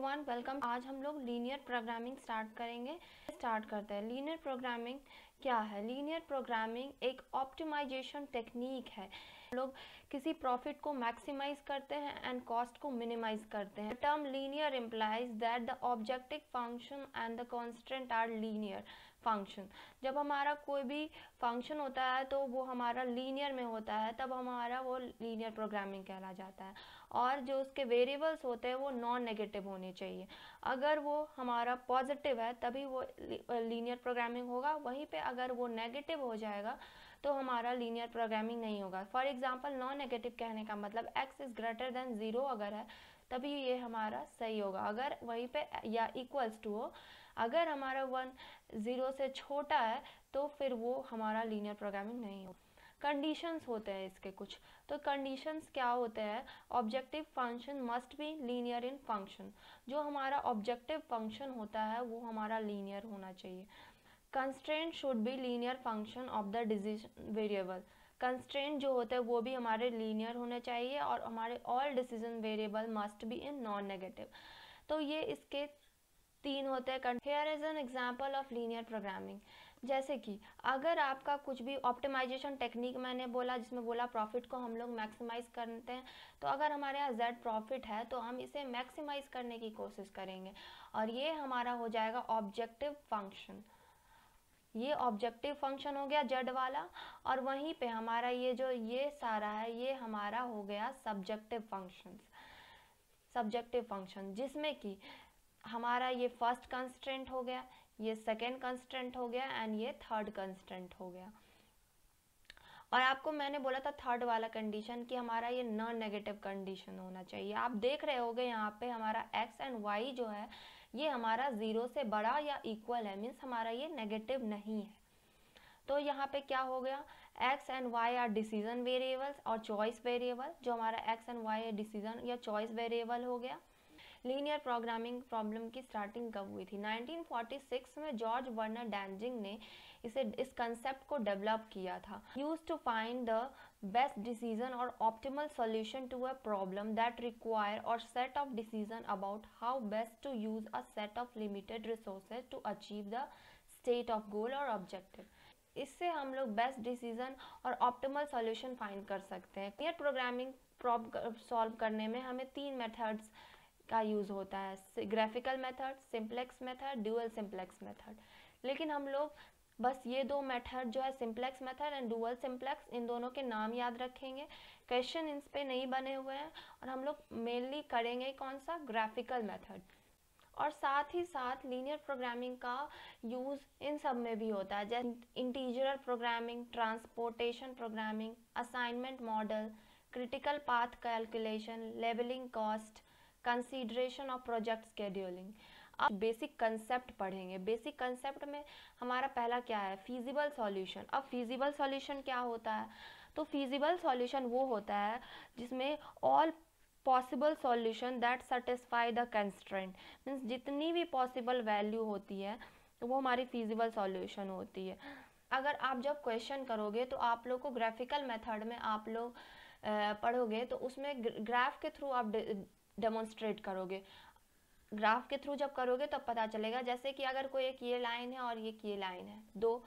Everyone, welcome. आज हम लोग लीनियर प्रोग्रामिंग स्टार्ट करते हैं। लीनियर प्रोग्रामिंग क्या है? लीनियर प्रोग्रामिंग एक ऑप्टिमाइजेशन टेक्निक है। हम लोग किसी प्रॉफिट को मैक्सिमाइज करते हैं एंड कॉस्ट को मिनिमाइज करते हैं। Term linear implies that the objective function and the constant are linear function. जब हमारा कोई भी फंक्शन होता है तो वो हमारा लीनियर में होता है, तब हमारा वो लीनियर प्रोग्रामिंग कहला जाता है। और जो उसके वेरिएबल्स होते हैं वो नॉन नेगेटिव होने चाहिए। अगर वो हमारा पॉजिटिव है तभी वो लीनियर प्रोग्रामिंग होगा, वहीं पे अगर वो नेगेटिव हो जाएगा तो हमारा लीनियर प्रोग्रामिंग नहीं होगा। फॉर एग्जांपल, नॉन नेगेटिव कहने का मतलब x इज ग्रेटर देन 0 अगर है तभी ये हमारा सही होगा। अगर वहीं पे या इक्वल्स टू हो, अगर हमारा 1 0 से छोटा है तो फिर वो हमारा लीनियर प्रोग्रामिंग नहीं होगा। कंडीशंस होते हैं इसके कुछ। तो कंडीशंस क्या होते हैं? Objective function must be linear in function. जो हमारा ऑब्जेक्टिव फंक्शन होता है वो हमारा लीनियर होना चाहिए। Constraint should be linear function of the decision variable. Constraint जो होते हैं वो भी हमारे लीनियर होने चाहिए और हमारे all decision variable must be in non negative. तो ये इसके 3 होते हैं। Here is an example of linear programming. जैसे कि अगर आपका कुछ भी ऑप्टिमाइजेशन टेक्निक मैंने बोला, जिसमें बोला प्रॉफिट को हम लोग मैक्सिमाइज करते हैं, तो अगर हमारे यहाँ z प्रॉफिट है तो हम इसे मैक्सिमाइज करने की कोशिश करेंगे और ये हमारा हो जाएगा ऑब्जेक्टिव फंक्शन। ये ऑब्जेक्टिव फंक्शन हो गया z वाला, और वहीं पे हमारा ये सारा है ये हमारा हो गया सब्जेक्टिव फंक्शन, जिसमें कि हमारा ये फर्स्ट कंस्ट्रेंट हो गया, ये सेकेंड कंस्ट्रेंट हो गया एंड ये थर्ड कंस्ट्रेंट हो गया। और आपको मैंने बोला था थर्ड वाला कंडीशन कि हमारा ये नॉन नेगेटिव कंडीशन होना चाहिए। आप देख रहे होगे यहाँ पे हमारा x एंड y जो है ये हमारा 0 से बड़ा या इक्वल है, मीन्स हमारा ये नेगेटिव नहीं है। तो यहाँ पे क्या हो गया? x and y are decision variables और चॉइस वेरिएबल। जो हमारा x एंड y डिसीजन या चॉइस वेरिएबल हो गया। लीनियर प्रोग्रामिंग प्रॉब्लम की स्टार्टिंग कब हुई थी? 1946 में जॉर्ज वर्नर डैनजिंग ने इस कंसेप्ट को डेवलप किया था। Used to find the best decision और optimal solution to a problem that require और set of decision about how best to use a set of limited resources to achieve the state of goal और objective. इससे हम लोग best decision और optimal solution find कर सकते हैं। Linear programming problem solve करने में हमें 3 मेथड्स का यूज़ होता है, graphical method, simplex method, dual simplex method. लेकिन हम लोग बस ये 2 मेथड जो है simplex method and dual simplex, इन दोनों के नाम याद रखेंगे। क्वेश्चन इन पे नहीं बने हुए हैं और हम लोग मेनली करेंगे कौन सा? Graphical method. और साथ ही साथ लीनियर प्रोग्रामिंग का यूज़ इन सब में भी होता है, जैसे integer programming, transportation programming, assignment model, critical path calculation, labelling cost, consideration of project scheduling. अब बेसिक कंसेप्ट पढ़ेंगे। बेसिक कंसेप्ट में हमारा पहला क्या है? Feasible solution. अब फीजिबल सॉल्यूशन क्या होता है? तो फीजिबल सॉल्यूशन वो होता है जिसमें all possible solution that satisfy the constraint, means जितनी भी पॉसिबल वैल्यू होती है तो वो हमारी फीजिबल सॉल्यूशन होती है। अगर आप जब क्वेश्चन करोगे तो आप लोग को ग्राफिकल मेथड में आप लोग पढ़ोगे तो उसमें ग्राफ के थ्रू आप डेमोन्स्ट्रेट करोगे। ग्राफ के थ्रू जब करोगे तब पता चलेगा। जैसे कि अगर कोई एक ये लाइन है और ये लाइन है, 2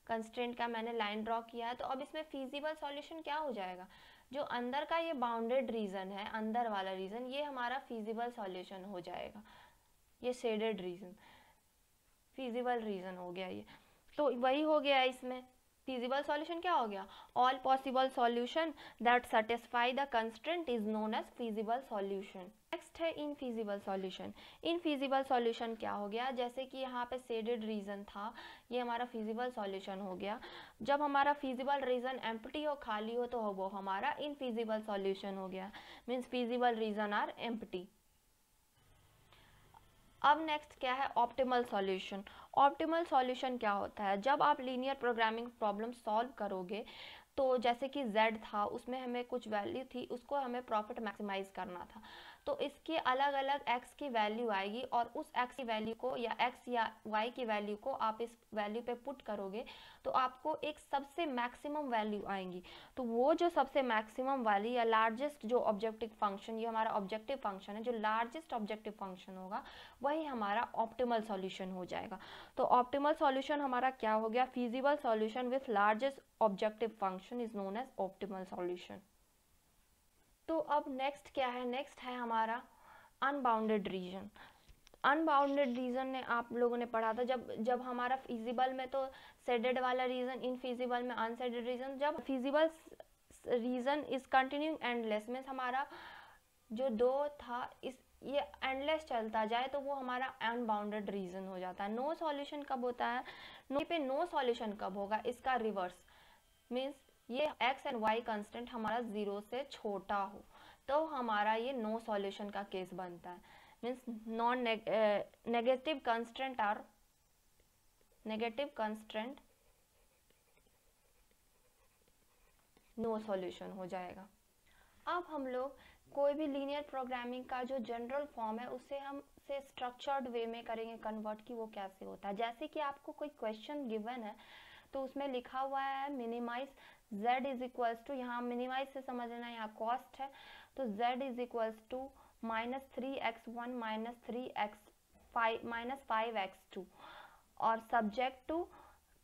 कंस्ट्रेंट का मैंने लाइन ड्रॉ किया है, तो अब इसमें फीजिबल सॉल्यूशन क्या हो जाएगा? जो अंदर का ये बाउंडेड रीजन है, अंदर वाला रीजन, ये हमारा फीजिबल सॉल्यूशन हो जाएगा। ये शेडेड रीजन फीजिबल रीजन हो गया ये। तो वही हो गया इसमें फीजिबल सॉल्यूशन क्या हो गया? All possible solution that satisfy the constraint is known as feasible solution. Next है इनफीजिबल सॉल्यूशन। इनफीजिबल सॉल्यूशन क्या हो गया? जैसे कि यहाँ पे शेडेड रीजन था, ये हमारा फीजिबल सॉल्यूशन हो गया। जब हमारा फीजिबल रीजन एम्प्टी हो, खाली हो, तो वो हमारा इनफीजिबल सॉल्यूशन हो गया, means feasible region are empty. अब नेक्स्ट क्या है? Optimal solution. ऑप्टिमल सॉल्यूशन क्या होता है? जब आप लीनियर प्रोग्रामिंग प्रॉब्लम सॉल्व करोगे तो जैसे कि z था, उसमें हमें कुछ वैल्यू थी, उसको हमें प्रॉफिट मैक्सिमाइज करना था। तो इसकी अलग अलग x की वैल्यू आएगी और उस x की वैल्यू को या x या y की वैल्यू को आप इस वैल्यू पे पुट करोगे तो आपको एक सबसे मैक्सिमम वैल्यू आएंगी। तो वो जो सबसे मैक्सिमम वाली या लार्जेस्ट जो ऑब्जेक्टिव फंक्शन, ये हमारा ऑब्जेक्टिव फंक्शन है, जो लार्जेस्ट ऑब्जेक्टिव फंक्शन होगा वही हमारा ऑप्टिमल सॉल्यूशन हो जाएगा। तो ऑप्टिमल सॉल्यूशन हमारा क्या हो गया? Feasible solution with largest objective function is known as optimal solution. तो अब नेक्स्ट क्या है? नेक्स्ट है हमारा अनबाउंडेड रीजन। अनबाउंडेड रीजन ने आप लोगों ने पढ़ा था जब हमारा फिजिबल में तो सेडेड वाला रीजन, इनफिजिबल में अनसेडेड रीजन। जब feasible region is continuing endless means हमारा जो दो था इस ये एंडलेस चलता जाए तो वो हमारा अनबाउंडेड रीजन हो जाता है। नो सॉल्यूशन कब होता है? नो पे नो सॉल्यूशन कब होगा? इसका रिवर्स मीन्स ये x एंड y कांस्टेंट हमारा 0 से छोटा हो तो हमारा ये नो सॉल्यूशन का केस बनता है। Means non negative constant are negative constant no solution हो जाएगा। अब हम लोग कोई भी लीनियर प्रोग्रामिंग का जो जनरल फॉर्म है उसे हम से स्ट्रक्चर्ड वे में करेंगे कन्वर्ट कि वो कैसे होता है। जैसे कि आपको कोई क्वेश्चन गिवन है तो उसमें लिखा हुआ है minimise z is equals to, यहाँ मिनिमाइज से समझना, यहाँ कॉस्ट है तो z is equals to -3x1 -5x2 और सब्जेक्ट टू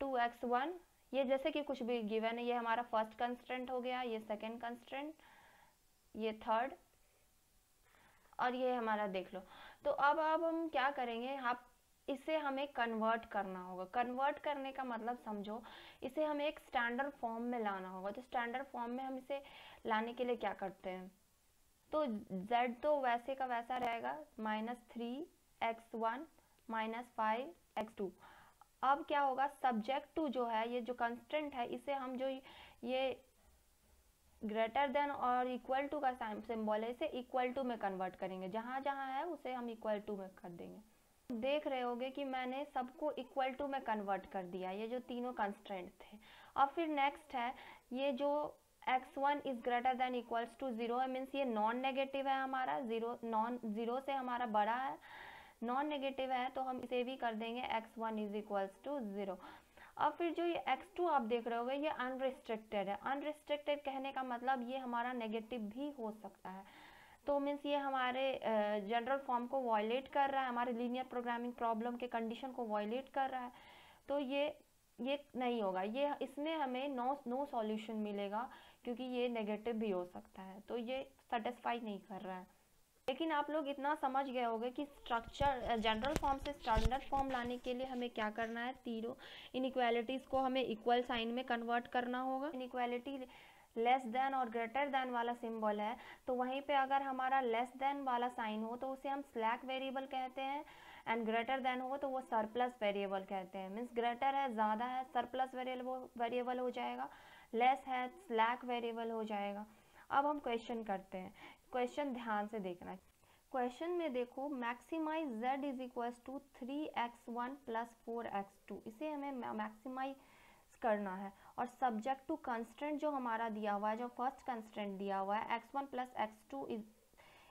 2x1। ये जैसे कि कुछ भी गिवन है, ये हमारा फर्स्ट कंस्ट्रेंट हो गया, ये सेकेंड कंस्ट्रेंट, ये थर्ड और ये हमारा देख लो। तो अब हम क्या करेंगे? आप इसे हमें कन्वर्ट करना होगा। कन्वर्ट करने का मतलब समझो, इसे हमें एक स्टैंडर्ड फॉर्म में लाना होगा। तो स्टैंडर्ड फॉर्म में हम इसे लाने के लिए क्या करते हैं? तो z तो वैसे का वैसा रहेगा -3x1 -5x2। अब क्या होगा? सब्जेक्ट टू जो है, ये जो कंस्टेंट है, इसे हम जो ये ग्रेटर देन और इक्वल टू का सिंबल है, इसे इक्वल टू में कन्वर्ट करेंगे। जहाँ जहाँ है उसे हम इक्वल टू में कर देंगे। देख रहे होगे कि मैंने सबको इक्वल टू में कन्वर्ट कर दिया, ये जो तीनों कंस्ट्रेंट थे। अब फिर नेक्स्ट है ये जो x1 is greater than equals to 0 है, मीन्स ये नॉन नेगेटिव है हमारा, जीरो से हमारा बड़ा है, नॉन नेगेटिव है तो हम इसे भी कर देंगे x1 इज इक्वल्स टू 0। अब फिर जो ये x2 आप देख रहे होगे ये अनरिस्ट्रिक्टेड है। अनरिस्ट्रिक्टेड कहने का मतलब ये हमारा नेगेटिव भी हो सकता है। तो मीन्स ये हमारे जनरल फॉर्म को वायलेट कर रहा है, हमारे लीनियर प्रोग्रामिंग प्रॉब्लम के कंडीशन को वायलेट कर रहा है। तो ये नहीं होगा, ये इसमें हमें नो सॉल्यूशन मिलेगा क्योंकि ये नेगेटिव भी हो सकता है, तो ये सेटिस्फाई नहीं कर रहा है। लेकिन आप लोग इतना समझ गए होंगे कि स्ट्रक्चर जनरल फॉर्म से स्टैंडर्ड फॉर्म लाने के लिए हमें क्या करना है? तीनों इनइक्वालिटीज़ को हमें इक्वल साइन में कन्वर्ट करना होगा। इनइक्वालिटी लेस देन और ग्रेटर देन वाला सिंबल है तो वहीं पे अगर हमारा लेस देन वाला साइन हो तो उसे हम स्लैक वेरिएबल कहते हैं एंड ग्रेटर देन हो तो वो सरप्लस वेरिएबल कहते हैं। मीन्स ग्रेटर है, ज़्यादा है, सरप्लस वेरिएबल हो जाएगा, लेस है स्लैक वेरिएबल हो जाएगा। अब हम क्वेश्चन करते हैं। क्वेश्चन ध्यान से देखना। क्वेश्चन में देखो maximise z is equals to 3x1 plus 4x2, इसे हमें मैक्सिमाइज करना है। और सब्जेक्ट टू कंस्टेंट जो हमारा दिया हुआ है, जो फर्स्ट कंस्टेंट दिया हुआ है x1 plus x2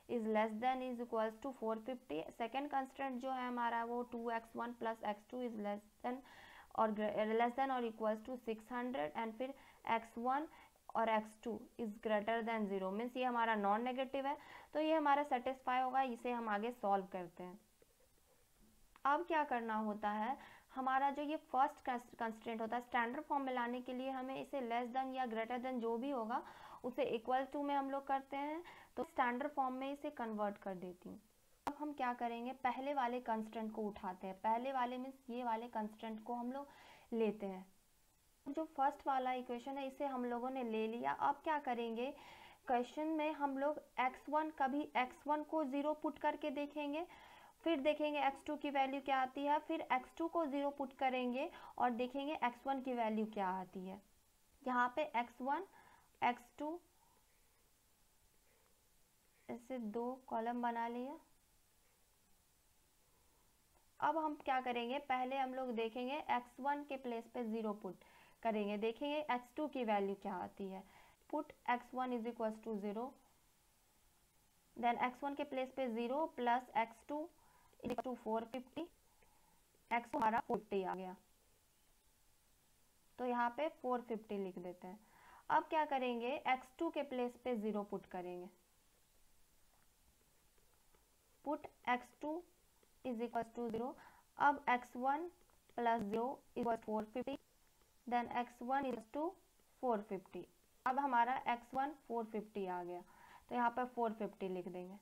is less than is equals to 450। Second constant जो है हमारा वो 2x1 plus x2 is less than और इक्वल्स टू 600 एंड फिर x1 और x2 is greater then 0 means ये हमारा नॉन नेगेटिव है तो ये हमारा सेटिस्फाई होगा। इसे हम आगे सॉल्व करते हैं। अब क्या करना होता है? हमारा जो ये फर्स्ट कंस्ट्रेंट होता है स्टैंडर्ड फॉर्म में लाने के लिए हमें इसे लेस देन या ग्रेटर देन जो भी होगा उसे इक्वल टू में हम लोग करते हैं, तो स्टैंडर्ड फॉर्म में इसे कन्वर्ट कर देती हूँ। अब हम क्या करेंगे? पहले वाले कंस्ट्रेंट को उठाते हैं। पहले वाले मीन्स ये वाले कंस्ट्रेंट को हम लोग लेते हैं। जो फर्स्ट वाला इक्वेशन है इसे हम लोगों ने ले लिया। अब क्या करेंगे? क्वेश्चन में हम लोग कभी x1 को 0 पुट करके देखेंगे, फिर देखेंगे x2 की वैल्यू क्या आती है, फिर x2 को 0 पुट करेंगे और देखेंगे x1 की वैल्यू क्या आती है। यहाँ पे x1 x2 ऐसे दो कॉलम बना लिया। अब हम क्या करेंगे? पहले हम लोग देखेंगे x1 के प्लेस पे 0 पुट करेंगे, देखेंगे x2 की वैल्यू क्या आती है। Put x1 is equals to 0 then x1 के प्लेस पे 0 plus x2 equal to 450, x हमारा 40 आ गया, तो यहाँ पे 450 लिख देते हैं। अब क्या करेंगे, x2 के प्लेस पे 0 पुट करेंगे, put x2 is equal to 0। अब x1 plus 0 equal 450, then x1 is to 450। अब हमारा x1 450 आ गया, तो यहाँ पर 450 लिख देंगे।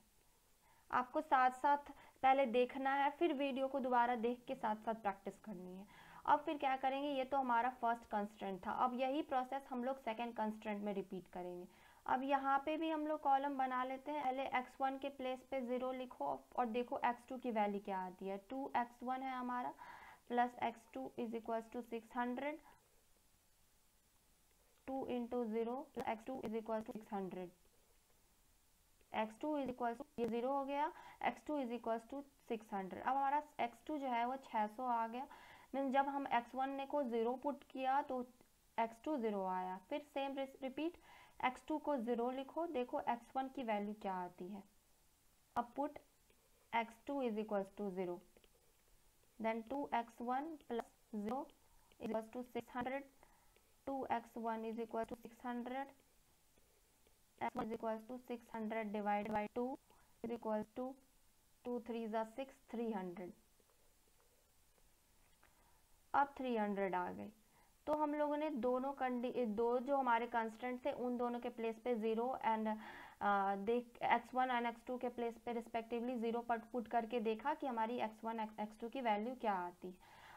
आपको साथ साथ पहले देखना है, फिर वीडियो को दोबारा देख के साथ साथ प्रैक्टिस करनी है। अब फिर क्या करेंगे, ये तो हमारा फर्स्ट कंस्ट्रेंट था, अब यही प्रोसेस हम लोग सेकेंड कंस्ट्रेंट में रिपीट करेंगे। अब यहाँ पे भी हम लोग कॉलम बना लेते हैं। पहले x1 के प्लेस पे 0 लिखो और देखो x2 की वैल्यू क्या आती है। 2x1 है हमारा, plus x2 is equal to 600, 2 into 0 x2 is equal to 600, x2 is equal to, ये 0 हो गया, x2 इज इक्वल टू 600। अब हमारा x2 जो है वो 600 आ गया। मीन जब हम x1 को 0 पुट किया तो x2 0 आया। फिर सेम रिपीट, x2 को 0 लिखो, देखो x1 की वैल्यू क्या आती है। अब put x2 is equal to 0, then 2x1 plus 0 is equal to 600, 2x1 is equal to 600, x1 is equals to 600 divided by 2 is equals to 2 3s are 6, 300। अब 300 आ गई, तो हम लोगों ने दो जो हमारे कंस्टेंट थे उन दोनों के प्लेस पे 0 एंड x1 एंड x2 के प्लेस पे रिस्पेक्टिवली 0 पुट करके देखा कि हमारी x1 x2 की वैल्यू क्या आती है।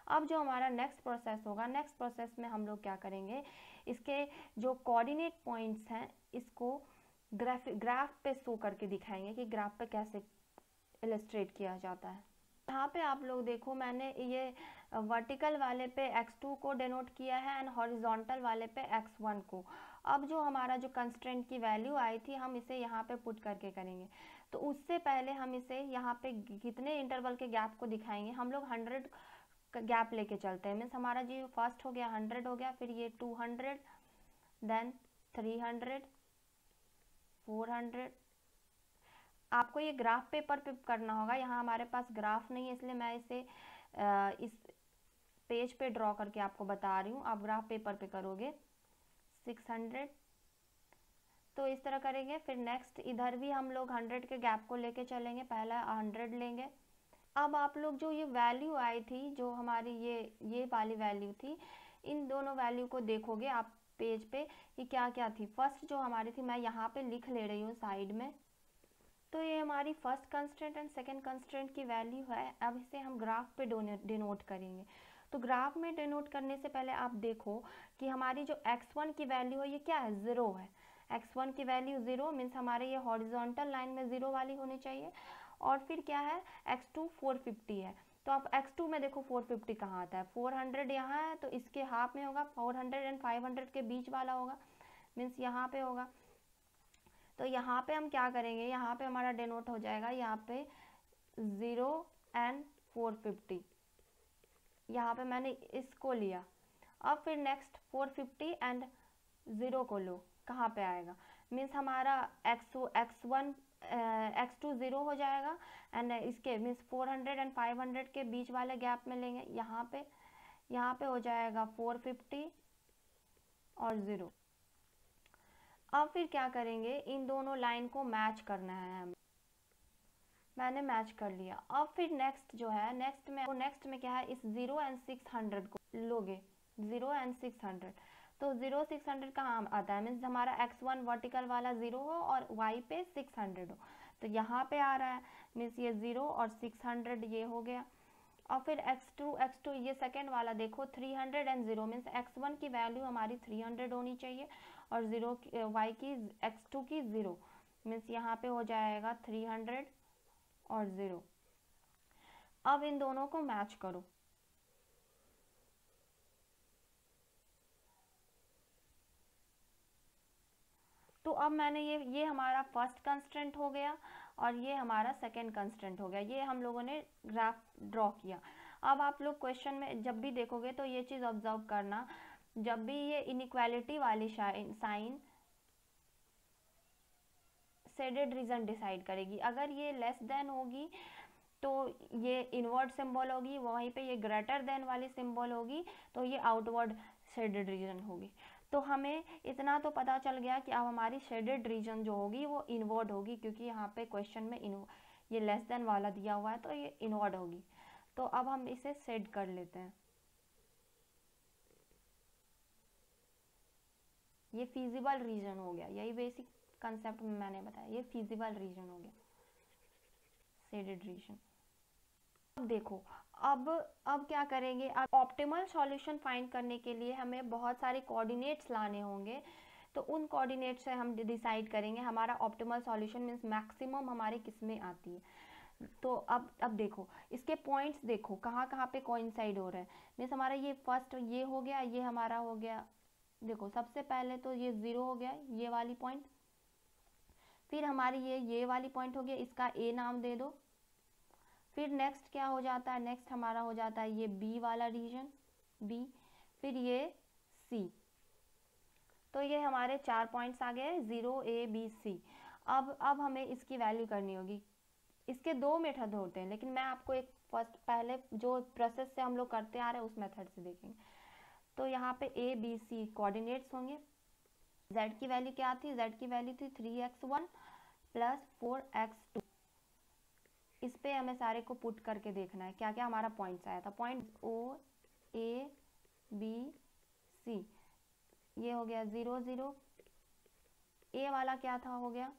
अब जो हमारा नेक्स्ट प्रोसेस होगा, नेक्स्ट प्रोसेस में हम लोग क्या करेंगे, इसके जो कोऑर्डिनेट पॉइंट्स हैं इसको ग्राफ पे शो करके दिखाएंगे कि ग्राफ पे कैसे इलस्ट्रेट किया जाता है। यहाँ पे आप लोग देखो, मैंने ये वर्टिकल वाले पे x2 को डिनोट किया है एंड हॉरिजॉन्टल वाले पे x1 को। अब जो हमारा जो कंस्ट्रेंट की वैल्यू आई थी हम इसे यहाँ पे पुट करके करेंगे। तो उससे पहले हम इसे यहाँ पे कितने इंटरवल के गैप को दिखाएंगे, हम लोग 100 गैप लेके चलते हैं। मीन्स हमारा जो फर्स्ट हो गया 100 हो गया, फिर ये 200, देन 300, 400। आपको ये ग्राफ पेपर पे करना होगा, यहाँ हमारे पास ग्राफ नहीं है इसलिए मैं इसे इस पेज पे ड्रॉ करके आपको बता रही हूँ। आप ग्राफ पेपर पे करोगे 600, तो इस तरह करेंगे। फिर नेक्स्ट इधर भी हम लोग 100 के गैप को लेके चलेंगे, पहला 100 लेंगे। अब आप लोग जो ये वैल्यू आई थी, जो हमारी ये वाली वैल्यू थी, इन दोनों वैल्यू को देखोगे आप पेज पे कि क्या क्या थी। फर्स्ट जो हमारी थी, मैं यहाँ पे लिख ले रही हूँ साइड में, तो ये हमारी first constraint and second constraint की वैल्यू है। अब इसे हम ग्राफ पे डिनोट करेंगे। तो ग्राफ में डिनोट करने से पहले आप देखो कि हमारी जो x1 की वैल्यू है ये क्या है, 0 है। x1 की वैल्यू 0 मीन्स हमारे ये हॉरिजॉन्टल लाइन में 0 वाली होनी चाहिए। और फिर क्या है, x2 450 है, तो आप x2 में देखो 450 कहाँ आता है, 400 यहाँ है, तो इसके हाफ में होगा, 400 एंड 500 के बीच वाला होगा, मीन्स यहाँ पे होगा। तो यहाँ पे हम क्या करेंगे, यहाँ पे हमारा डिनोट हो जाएगा, यहाँ पे 0 एंड 450, यहाँ पे मैंने इसको लिया। अब फिर नेक्स्ट 450 एंड 0 को लो, कहाँ पे आएगा, मीन्स हमारा x2 0 हो जाएगा एंड इसके मीन्स 400 एंड 500 के बीच वाले गैप में लेंगे, यहाँ पे हो जाएगा 450 और 0। अब फिर क्या करेंगे, इन दोनों लाइन को मैच करना है हमें। मैंने मैच कर लिया। अब फिर नेक्स्ट जो है, नेक्स्ट में क्या है, इस 0 एंड 600 को लोगे, 0 एंड 600, तो 0 600 कहाँ आता है, मीन्स हमारा x1 वर्टिकल वाला 0 हो और y पे 600 हो, तो यहाँ पे आ रहा है, मीन्स ये 0 और 600 ये हो गया। और फिर x2 ये सेकेंड वाला देखो, 300 एंड 0 मीन्स x1 की वैल्यू हमारी 300 होनी चाहिए और y की x2 की 0, मीन्स यहाँ पे हो जाएगा 300 और 0। अब इन दोनों को मैच करो, तो अब मैंने ये हमारा फर्स्ट कंस्ट्रेंट हो गया और ये हमारा सेकेंड कंस्ट्रेंट हो गया। ये हम लोगों ने ग्राफ ड्रॉ किया। अब आप लोग क्वेश्चन में जब भी देखोगे तो ये चीज़ ऑब्जर्व करना, जब भी ये इनइक्वालिटी वाली शेडेड रीजन डिसाइड करेगी। अगर ये लेस देन होगी तो ये इनवर्ड सिंबल होगी, वहीं पे ये ग्रेटर देन वाली सिंबल होगी तो ये आउटवर्ड शेडेड रीजन होगी। तो हमें इतना तो पता चल गया कि अब हमारी शेडेड रीजन जो होगी वो इनवर्ड होगी, क्योंकि यहाँ पे क्वेश्चन में ये लेस देन वाला दिया हुआ है तो ये इनवर्ड होगी। तो अब हम इसे सेट कर लेते हैं। ये फिजिबल रीजन हो गया, यही बेसिक कंसेप्ट में मैंने बताया, ये फिजिबल रीजन हो गया, शेडेड रीजन। अब देखो, अब क्या करेंगे, अब ऑप्टिमल सॉल्यूशन फाइंड करने के लिए हमें बहुत सारे कोऑर्डिनेट्स लाने होंगे। तो उन कोऑर्डिनेट से हम डिसाइड करेंगे हमारा ऑप्टिमल सॉल्यूशन मीन्स मैक्सिमम हमारे किस में आती है। तो अब देखो इसके पॉइंट्स देखो कहाँ कहाँ पे कोइंसाइड हो रहे हैं। मीन्स हमारा ये फर्स्ट ये हो गया, ये हमारा हो गया, देखो सबसे पहले तो ये 0 हो गया ये वाली पॉइंट, फिर हमारी ये वाली पॉइंट हो गया, इसका ए नाम दे दो। फिर नेक्स्ट क्या हो जाता है, नेक्स्ट हमारा हो जाता है ये बी वाला रीजन, बी, फिर ये सी। तो ये हमारे 4 पॉइंट्स आ गए, 0 A B C। अब हमें इसकी वैल्यू करनी होगी। इसके 2 मेथड होते हैं, लेकिन मैं आपको एक फर्स्ट पहले जो प्रोसेस से हम लोग करते आ रहे हैं उस मेथड से देखेंगे। तो यहाँ पे A B C कोऑर्डिनेट्स होंगे। Z की वैल्यू क्या थी, Z की वैल्यू थी 3x1 प्लस 4x2। इस पे हमें सारे को पुट करके देखना है क्या क्या हमारा पॉइंट्स आया था। Point O A B C, ये हो गया 0 0। ए वाला क्या था, हो गया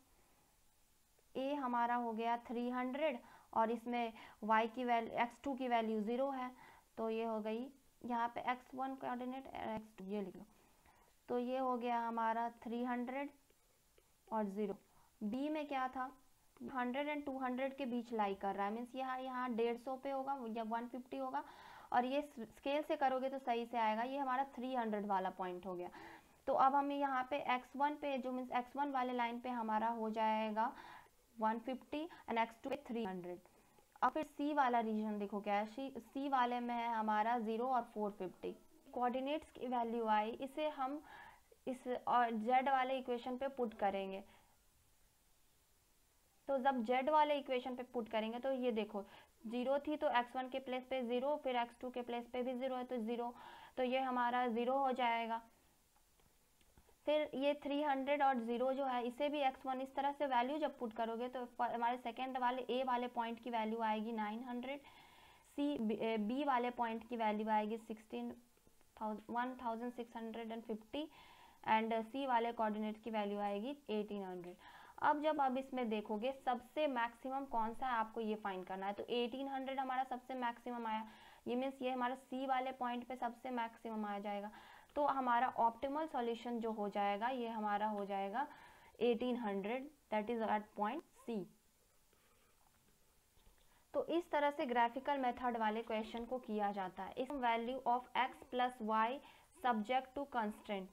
ए हमारा हो गया 300 और इसमें y की वैल्यू x2 की वैल्यू 0 है, तो ये हो गई यहाँ पे x1 कोऑर्डिनेट x2 ये लिख लो। तो ये हो गया हमारा 300 और 0। बी में क्या था, 100 एंड 200 के बीच लाई कर रहा है, मीन्स यहाँ 150 पे होगा या 150 होगा, और ये स्केल से करोगे तो सही से आएगा। ये हमारा 300 वाला पॉइंट हो गया। तो अब हमें यहाँ पे x1 पे जो मीन्स x1 वाले लाइन पे हमारा हो जाएगा 150 एंड x2 पे 300। अब फिर C वाला रीजन देखो क्या है, C वाले में है हमारा 0 और 450। कोऑर्डिनेट्स की वैल्यू आई, इसे हम इस और Z वाले इक्वेशन पे पुट करेंगे। तो जब Z वाले इक्वेशन पे पुट करेंगे तो ये देखो 0 थी तो x1 के प्लेस पे 0, फिर x2 के प्लेस पे भी 0 है तो 0, तो ये हमारा 0 हो जाएगा। फिर ये 300 और 0 जो है इसे भी x1 इस तरह से वैल्यू जब पुट करोगे तो हमारे सेकेंड वाले ए वाले पॉइंट की वैल्यू आएगी 900, बी वाले पॉइंट की वैल्यू आएगी 1650 एंड सी वाले कोऑर्डिनेट की वैल्यू आएगी 1800। अब इसमें देखोगे सबसे मैक्सिमम कौन सा है आपको ये फाइंड करना है। तो 1800 हमारा सबसे मैक्सिमम आया, ये मीन्स ये हमारा सी वाले पॉइंट पे सबसे मैक्सिमम आ जाएगा। तो हमारा ऑप्टिमल सॉल्यूशन जो हो जाएगा ये हमारा हो जाएगा 1800, that is at point C. तो इस तरह से ग्राफिकल मेथड वाले क्वेश्चन को किया जाता है। इस value of x plus y subject to constraint,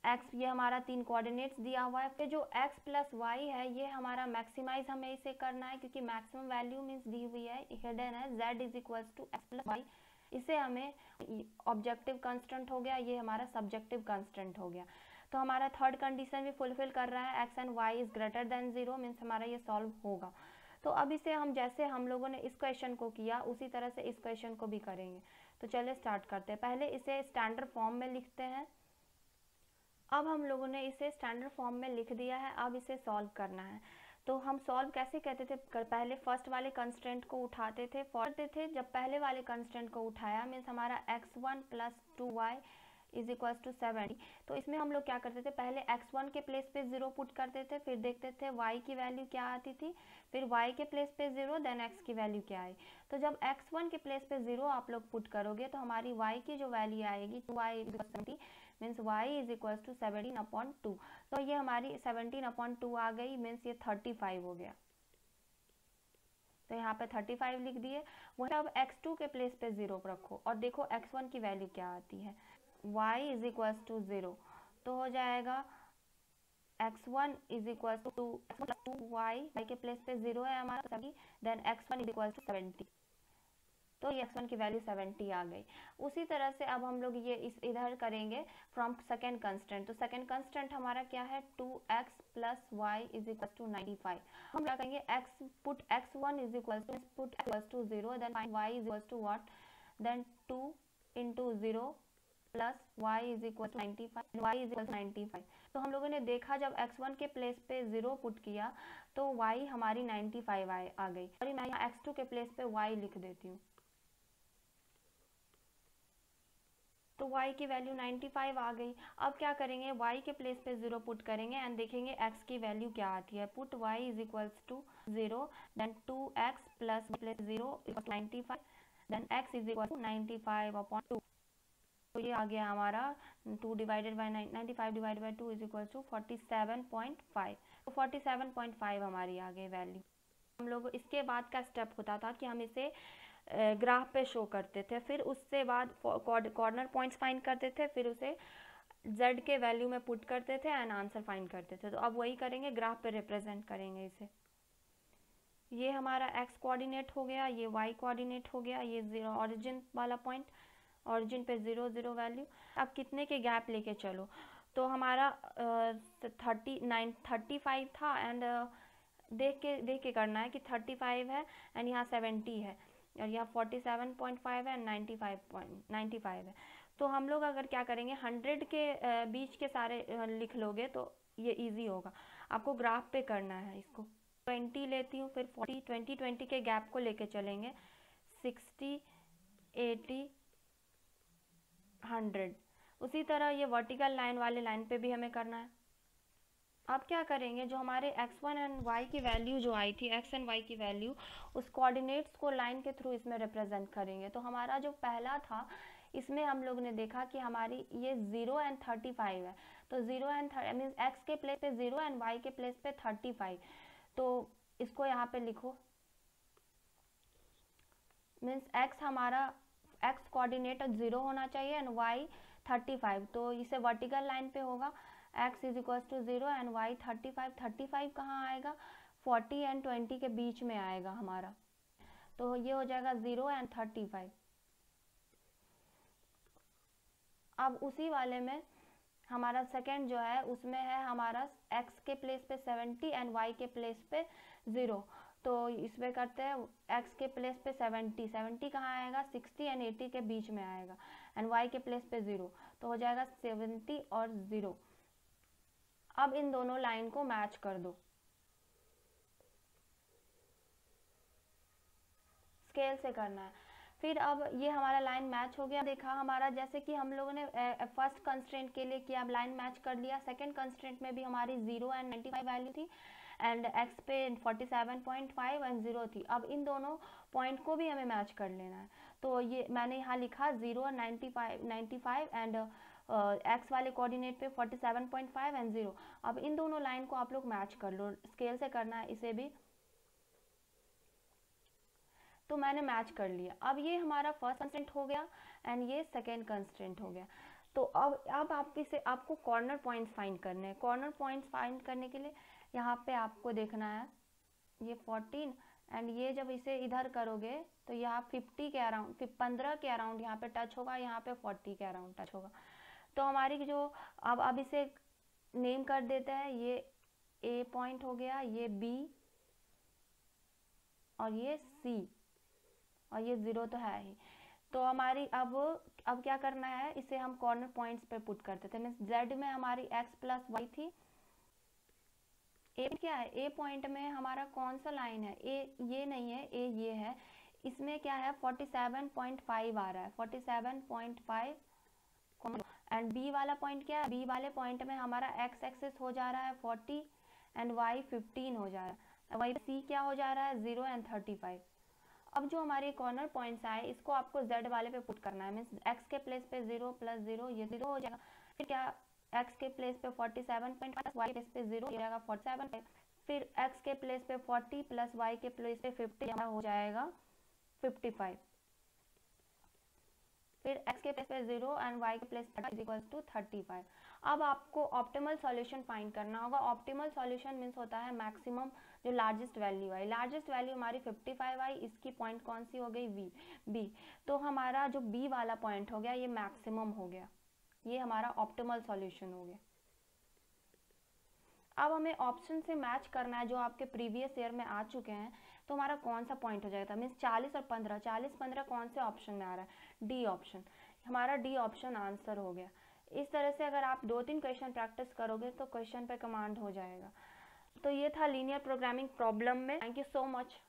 x ये हमारा 3 कोऑर्डिनेट्स दिया हुआ है, फिर जो x प्लस वाई है ये हमारा मैक्सिमाइज हमें इसे करना है, क्योंकि मैक्सिमम वैल्यू मीन्स दी हुई है, हिडन है, z is equals to x plus y. इसे हमें ऑब्जेक्टिव कंस्टेंट हो गया, ये हमारा सब्जेक्टिव कंस्टेंट हो गया। तो हमारा थर्ड कंडीशन भी फुलफिल कर रहा है, x and y is greater then 0, means हमारा ये सॉल्व होगा। तो अब इसे हम जैसे हम लोगों ने इस क्वेश्चन को किया उसी तरह से इस क्वेश्चन को भी करेंगे। तो चलिए स्टार्ट करते हैं। पहले इसे स्टैंडर्ड फॉर्म में लिखते हैं। अब हम लोगों ने इसे स्टैंडर्ड फॉर्म में लिख दिया है, अब इसे सॉल्व करना है। तो हम सॉल्व कैसे कहते थे, पहले फर्स्ट वाले कंस्टेंट को उठाते थे, जब पहले वाले कंस्टेंट को उठाया मीन्स हमारा x1 plus 2y is equals to 70। तो इसमें हम लोग क्या करते थे, पहले x1 के प्लेस पे 0 पुट करते थे, फिर देखते थे y की वैल्यू क्या आती थी, फिर y के प्लेस पे 0, देन x की वैल्यू क्या आई। तो जब x1 के प्लेस पे 0 आप लोग पुट करोगे तो हमारी y की जो वैल्यू आएगी 2y is 70 means y is equals to 17/2। तो ये हमारी 17/2 आ गई, मीन्स ये 35 हो गया। तो यहाँ पे 35 लिख दिए। वही अब x2 के प्लेस पे 0 रखो और देखो x1 की वैल्यू क्या आती है, y इज इक्वल्स टू 0। तो हो जाएगा x1 is equals to 2y, y के प्लेस पे 0 है हमारा, then x1 is equals to 70। तो ये x1 की वैल्यू 70 आ गई। उसी तरह से अब हम लोग ये इस इधर करेंगे फ्रॉम सेकेंड कंस्टेंट। तो सेकेंड कंस्टेंट हमारा क्या है 2x plus y is equal to 95। हम क्या करेंगे put x1 is equal to 0 then find y is equal to what, then 2 into 0 plus y is equal to 95, y is equal to 95। तो हम लोगों ने देखा जब x1 के प्लेस पे 0 पुट किया तो y हमारी 95 आ गई। और मैं यहाँ x2 के प्लेस पे y लिख देती हूँ, तो y की वैल्यू 95 आ गई। अब क्या करेंगे, y के प्लेस पे 0 पुट करेंगे एंड देखेंगे x की वैल्यू क्या आती है। Put y is equals to 0 then 2x plus 0 equal 95 then x is equal to 95 upon 2। तो ये आ गया हमारा 2 divided by 95 divided by 2 is equal to 47.5। तो 47.5 हमारी आ गई वैल्यू। हम लोग इसके बाद का स्टेप होता था कि हम इसे ग्राफ पे शो करते थे, फिर उससे बाद कॉर्नर पॉइंट्स फाइंड करते थे, फिर उसे z के वैल्यू में पुट करते थे एंड आंसर फाइंड करते थे। तो अब वही करेंगे, ग्राफ पे रिप्रेजेंट करेंगे इसे। ये हमारा x कोऑर्डिनेट हो गया, ये y कोऑर्डिनेट हो गया, ये 0 ऑरिजिन वाला पॉइंट, ऑरिजिन पे 0 0 वैल्यू। अब कितने के गैप लेके चलो, तो हमारा 35 था एंड देख के करना है कि 35 है एंड यहाँ 70 है और यहाँ 47.5 है, 95 है। तो हम लोग अगर क्या करेंगे 100 के बीच के सारे लिख लोगे तो ये इजी होगा। आपको ग्राफ पे करना है इसको। 20 लेती हूँ, फिर 40, 20 के गैप को लेके चलेंगे, 60, 80, 100। उसी तरह ये वर्टिकल लाइन वाले लाइन पे भी हमें करना है। अब क्या करेंगे, जो हमारे x1 एंड y की वैल्यू जो आई थी, x एंड y की वैल्यू, उस कोऑर्डिनेट्स को लाइन के थ्रू इसमें रिप्रेजेंट करेंगे। तो हमारा जो पहला था इसमें हम लोग ने देखा कि हमारी ये 0 एंड 35 है। तो 0 एंड मीन्स x के प्लेस पे 0 एंड y के प्लेस पे 35। तो इसको यहाँ पे लिखो, मीन्स x हमारा x कोऑर्डिनेट 0 होना चाहिए एंड y 35। तो इसे वर्टिकल लाइन पे होगा x is equal to 0 and y 35। 35 कहाँ आएगा, 40 एंड 20 के बीच में आएगा हमारा। तो ये हो जाएगा 0 एंड 35। अब उसी वाले में हमारा सेकेंड जो है उसमें है हमारा x के प्लेस पे 70 एंड y के प्लेस पे 0। तो इसमें करते हैं x के प्लेस पे 70 कहाँ आएगा, 60 एंड 80 के बीच में आएगा एंड y के प्लेस पे 0। तो हो जाएगा 70 और 0। अब इन दोनों लाइन को मैच कर दो, स्केल से करना है। फिर अब ये हमारा लाइन मैच हो गया। देखा हमारा जैसे कि हम लोगों ने फर्स्ट कंस्ट्रेंट के लिए किया, अब लाइन मैच कर लिया। सेकंड कंस्ट्रेंट में भी हमारी 0 एंड 95 वैल्यू थी एंड x पे 47.5 एंड 0 थी। अब इन दोनों पॉइंट को भी हमें मैच कर लेना है। तो ये मैंने यहाँ लिखा 0 95 एंड x वाले कोऑर्डिनेट पे 47.5 एंड 0। अब इन दोनों लाइन को आप लोग मैच कर लो, स्केल से करना है इसे भी। तो मैंने मैच कर लिया। अब ये हमारा फर्स्ट कंस्ट्रेंट हो गया एंड ये सेकेंड कंस्ट्रेंट हो गया। तो अब आपको कॉर्नर पॉइंट्स फाइंड करने हैं। कॉर्नर पॉइंट्स फाइंड करने के लिए यहाँ पे आपको देखना है ये 14 एंड ये जब इसे इधर करोगे तो यहाँ 50 के अराउंड, 15 के अराउंड यहाँ पे टच होगा, यहाँ पे 40 के अराउंड टच होगा। तो हमारी जो अब इसे नेम कर देते हैं, ये A पॉइंट हो गया, ये B और ये C और ये 0 तो है ही। तो हमारी अब क्या करना है, इसे हम कॉर्नर पॉइंट्स पे पुट करते थे। मीन्स Z में हमारी x प्लस वाई थी। A क्या है, A पॉइंट में हमारा कौन सा लाइन है, A ये नहीं है, A ये है। इसमें क्या है 47.5 आ रहा है, 47.5 एंड B वाला पॉइंट क्या है, B वाले पॉइंट में हमारा x एक्सिस हो जा रहा है 40 एंड y 15 हो जा रहा है। वही C क्या हो जा रहा है 0 एंड 35। अब जो हमारे कॉर्नर पॉइंट्स आए इसको आपको Z वाले पे पुट करना है। मीन्स x के प्लेस पे 0 प्लस 0 ये 0 हो जाएगा। फिर क्या x के प्लेस पे 47.5, y के प्लेस पे 0 हो जाएगा 47। फिर x के प्लेस पे 40 प्लस y के प्लेस पे 50 हो जाएगा 55। फिर x के प्लेस पे 0 एंड y के प्लेस पे इक्वल टू 35। अब आपको ऑप्टिमल सॉल्यूशन फाइंड करना होगा। ऑप्टिमल सॉल्यूशन मीन्स होता है मैक्सिमम जो लार्जेस्ट वैल्यू आई, लार्जेस्ट वैल्यू हमारी 55 आई, इसकी पॉइंट कौन सी हो गई, बी। तो हमारा जो बी वाला पॉइंट हो गया ये मैक्सिमम हो गया, ये हमारा ऑप्टिमल सॉल्यूशन हो गया। अब हमें ऑप्शन से मैच करना है जो आपके प्रीवियस ईयर में आ चुके हैं, तो हमारा कौन सा पॉइंट हो जाएगा, मीन्स 40 और 15, 40-15 कौन से ऑप्शन में आ रहा है, डी ऑप्शन, हमारा डी ऑप्शन आंसर हो गया। इस तरह से अगर आप 2-3 क्वेश्चन प्रैक्टिस करोगे तो क्वेश्चन पे कमांड हो जाएगा। तो ये था लीनियर प्रोग्रामिंग प्रॉब्लम में। Thank you so much.